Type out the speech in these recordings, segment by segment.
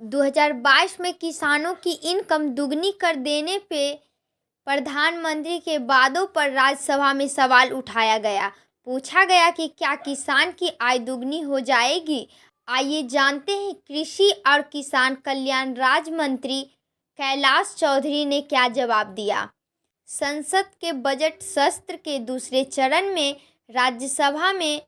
2022 में किसानों की इनकम दुगनी कर देने पे प्रधानमंत्री के वादों पर राज्यसभा में सवाल उठाया गया। पूछा गया कि क्या किसान की आय दुगनी हो जाएगी। आइए जानते हैं कृषि और किसान कल्याण राज्य मंत्री कैलाश चौधरी ने क्या जवाब दिया। संसद के बजट सत्र के दूसरे चरण में राज्यसभा में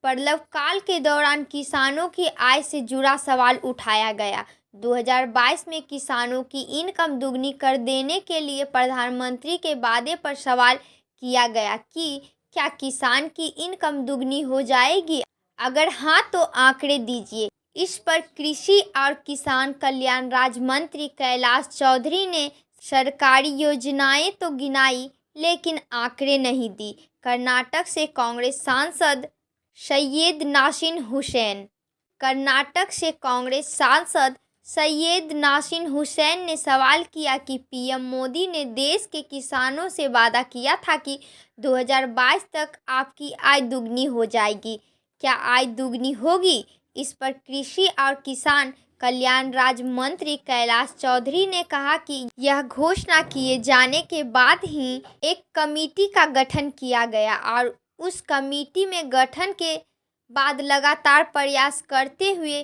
प्रश्नकाल के दौरान किसानों की आय से जुड़ा सवाल उठाया गया। 2022 में किसानों की इनकम दुगनी कर देने के लिए प्रधानमंत्री के वादे पर सवाल किया गया कि क्या किसान की इनकम दुगनी हो जाएगी, अगर हाँ तो आंकड़े दीजिए। इस पर कृषि और किसान कल्याण राज्य मंत्री कैलाश चौधरी ने सरकारी योजनाएं तो गिनाई लेकिन आंकड़े नहीं दी। कर्नाटक से कांग्रेस सांसद सैयद नासिर हुसैन ने सवाल किया कि पीएम मोदी ने देश के किसानों से वादा किया था कि 2022 तक आपकी आय दुगनी हो जाएगी। क्या आय दुगनी होगी? इस पर कृषि और किसान कल्याण राज्य मंत्री कैलाश चौधरी ने कहा कि यह घोषणा किए जाने के बाद ही एक कमेटी का गठन किया गया और उस कमेटी में गठन के बाद लगातार प्रयास करते हुए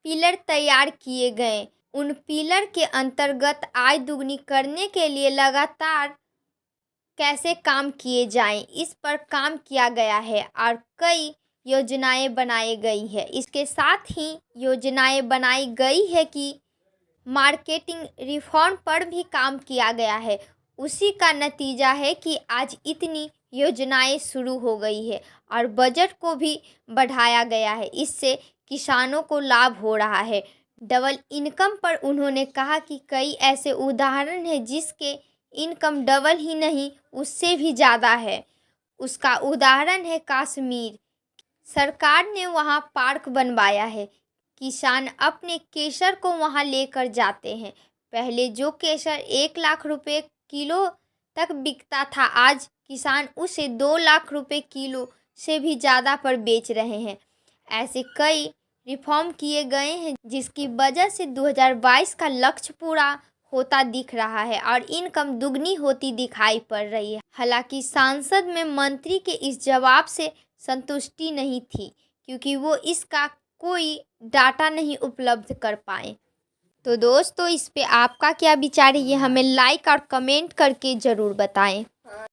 पिलर तैयार किए गए। उन पिलर के अंतर्गत आय दुगनी करने के लिए लगातार कैसे काम किए जाएं, इस पर काम किया गया है और कई योजनाएं बनाई गई है। इसके साथ ही योजनाएं बनाई गई है कि मार्केटिंग रिफॉर्म पर भी काम किया गया है। उसी का नतीजा है कि आज इतनी योजनाएं शुरू हो गई है और बजट को भी बढ़ाया गया है। इससे किसानों को लाभ हो रहा है। डबल इनकम पर उन्होंने कहा कि कई ऐसे उदाहरण हैं जिसके इनकम डबल ही नहीं उससे भी ज़्यादा है। उसका उदाहरण है कश्मीर। सरकार ने वहाँ पार्क बनवाया है। किसान अपने केसर को वहाँ लेकर जाते हैं। पहले जो केसर 1 लाख रुपए किलो तक बिकता था, आज किसान उसे 2 लाख रुपए किलो से भी ज़्यादा पर बेच रहे हैं। ऐसे कई रिफॉर्म किए गए हैं जिसकी वजह से 2022 का लक्ष्य पूरा होता दिख रहा है और इनकम दुगनी होती दिखाई पड़ रही है। हालांकि संसद में मंत्री के इस जवाब से संतुष्टि नहीं थी क्योंकि वो इसका कोई डाटा नहीं उपलब्ध कर पाए। तो दोस्तों, इस पे आपका क्या विचार है ये हमें लाइक और कमेंट करके ज़रूर बताएं।